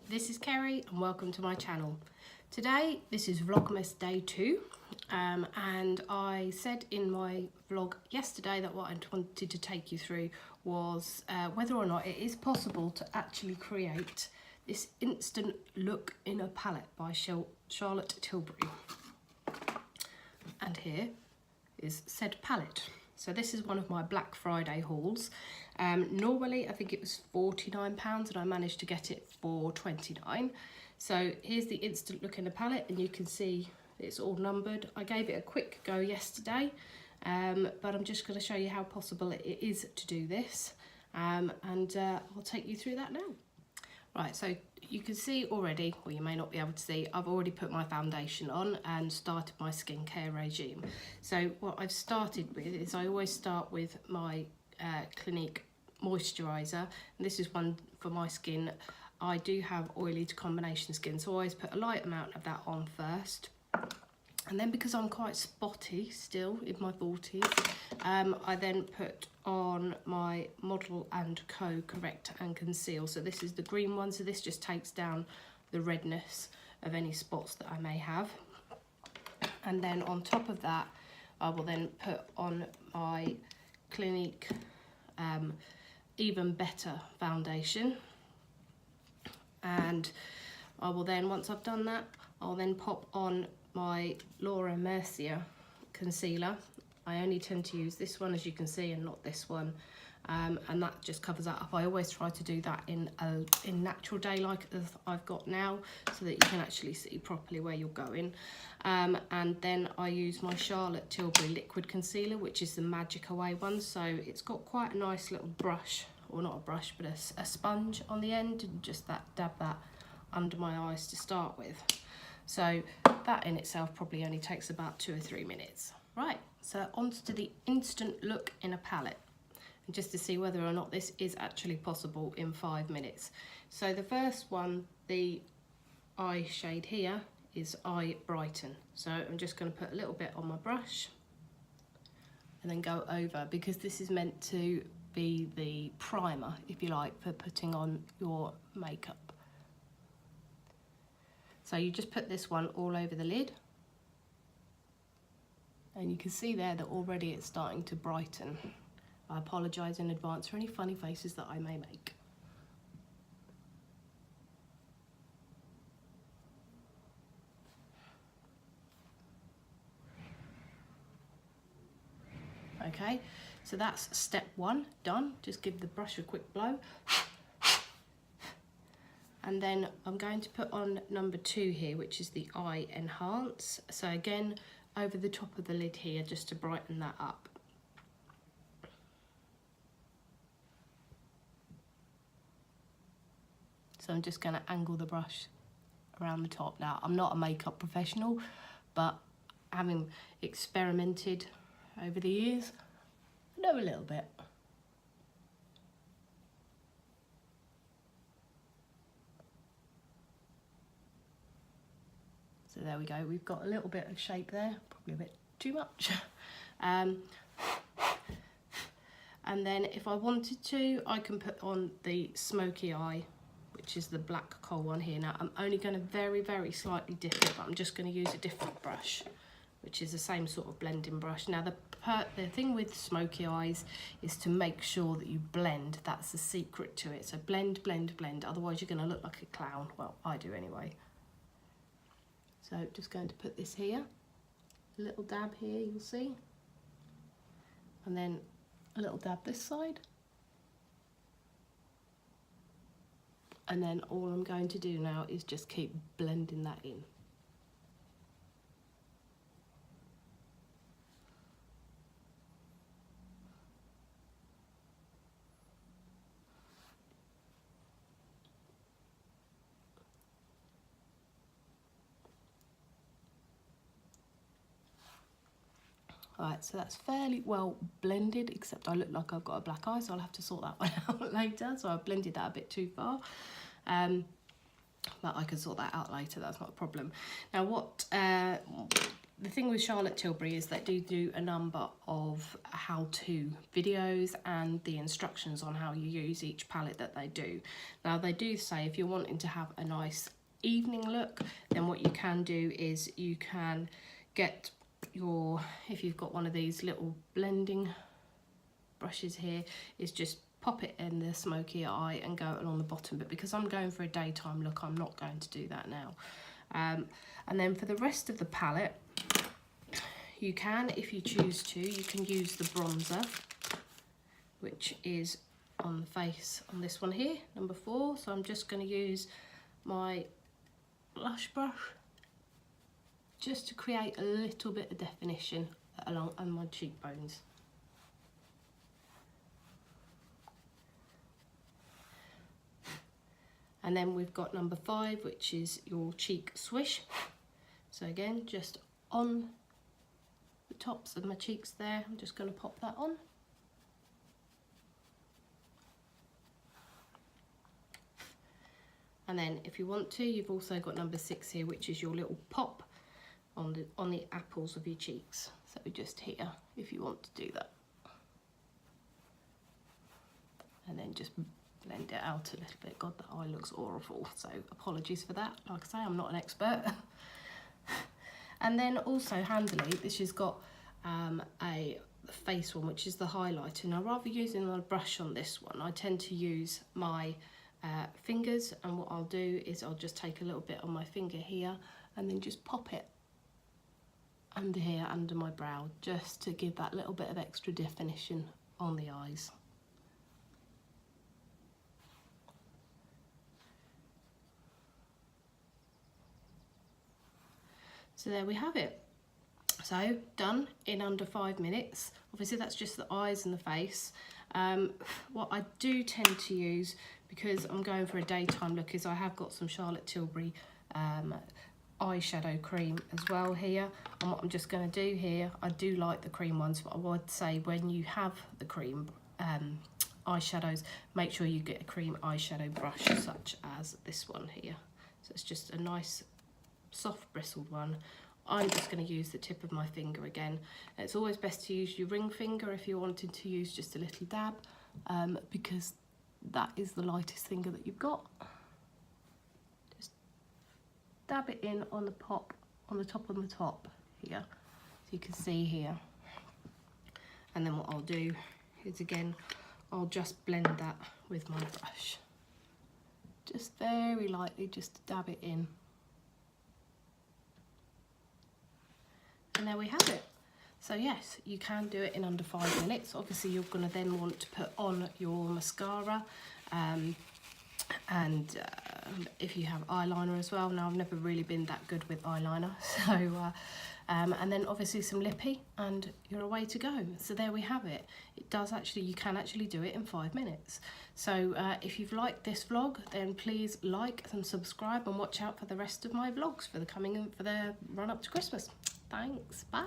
this is Kerry and welcome to my channel. Today this is Vlogmas day 2 and I said in my vlog yesterday that what I wanted to take you through was whether or not it is possible to actually create this instant look in a palette by Charlotte Tilbury. And here is said palette. So this is one of my Black Friday hauls. Normally I think it was £49 and I managed to get it for £29. So here's the instant look in the palette and you can see it's all numbered. I gave it a quick go yesterday, but I'm just going to show you how possible it is to do this, and I'll take you through that now. Right, so you can see already, or you may not be able to see, I've already put my foundation on and started my skincare regime. So what I've started with is I always start with my Clinique moisturiser, and this is one for my skin. I do have oily to combination skin, so I always put a light amount of that on first. And then because I'm quite spotty still in my 40s, I then put on my Model & Co Correct and Conceal. So this is the green one, so this just takes down the redness of any spots that I may have. And then on top of that, I will then put on my Clinique Even Better foundation. And I will then, once I've done that, I'll then pop on my Laura Mercier concealer. I only tend to use this one, as you can see, and not this one, and that just covers that up. I always try to do that in natural daylight as I've got now, so that you can actually see properly where you're going. And then I use my Charlotte Tilbury liquid concealer, which is the Magic Away one. So it's got quite a nice little brush, or not a brush, but a sponge on the end, and just dab that under my eyes to start with. So that in itself probably only takes about 2 or 3 minutes. Right, so on to the instant look in a palette, and just to see whether or not this is actually possible in 5 minutes. So the first one, the eye shade here, is Eye Brighten. So I'm just going to put a little bit on my brush and then go over, because this is meant to be the primer, if you like, for putting on your makeup. So you just put this one all over the lid, and you can see there that already it's starting to brighten. I apologise in advance for any funny faces that I may make. Okay, so that's step 1 done. Just give the brush a quick blow. And then I'm going to put on number 2 here, which is the Eye Enhance. So again, over the top of the lid here, just to brighten that up. So I'm just going to angle the brush around the top. Now, I'm not a makeup professional, but having experimented over the years, I know a little bit. So there we go, we've got a little bit of shape there, probably a bit too much. And then if I wanted to, I can put on the Smoky Eye, which is the black coal one here. Now I'm only going to very, very slightly dip it, but I'm just going to use a different brush, which is the same sort of blending brush. Now the thing with smoky eyes is to make sure that you blend. That's the secret to it. So blend, blend, blend, otherwise you're going to look like a clown. Well, I do anyway. So just going to put this here, a little dab here, you'll see, and then a little dab this side. And then all I'm going to do now is just keep blending that in. Alright, so that's fairly well blended, except I look like I've got a black eye, so I'll have to sort that one out later. So I've blended that a bit too far. But I can sort that out later, that's not a problem. Now what the thing with Charlotte Tilbury is they do a number of how-to videos and the instructions on how you use each palette that they do. Now they do say if you're wanting to have a nice evening look, then what you can do is you can get your, if you've got one of these little blending brushes here, is just pop it in the smoky eye and go along the bottom. But because I'm going for a daytime look, I'm not going to do that now. And then for the rest of the palette, you can, if you choose to, you can use the bronzer, which is on the face on this one here, number 4. So I'm just going to use my blush brush just to create a little bit of definition along on my cheekbones. And then we've got number 5, which is your cheek swish. So again, just on the tops of my cheeks there, I'm just going to pop that on. And then if you want to, you've also got number 6 here, which is your little pop on the apples of your cheeks. So just here, if you want to do that. And then just blend it out a little bit. God, that eye looks awful, so apologies for that. Like I say, I'm not an expert. And then also handily, this has got a face one, which is the highlighter. Now rather using a brush on this one, I tend to use my fingers, and what I'll do is I'll just take a little bit on my finger here and then just pop it under here, under my brow, just to give that little bit of extra definition on the eyes. So there we have it. So done in under 5 minutes. Obviously that's just the eyes and the face. What I do tend to use, because I'm going for a daytime look, is I have got some Charlotte Tilbury eyeshadow cream as well here. And what I'm just going to do here, I do like the cream ones, but I would say when you have the cream eyeshadows, make sure you get a cream eyeshadow brush such as this one here. So it's just a nice soft bristled one. I'm just going to use the tip of my finger again. It's always best to use your ring finger if you're wanting to use just a little dab, because that is the lightest finger that you've got. Just dab it in on the top on the top here, so you can see here. And then what I'll do is, again, I'll just blend that with my brush, just very lightly, just dab it in. And there we have it. So yes, you can do it in under 5 minutes. Obviously you're going to then want to put on your mascara, and if you have eyeliner as well. Now I've never really been that good with eyeliner, so and then obviously some lippy, and you're away to go. So there we have it. It does actually, you can actually do it in 5 minutes. So if you've liked this vlog, then please like and subscribe, and watch out for the rest of my vlogs for the run up to Christmas. Thanks, bye.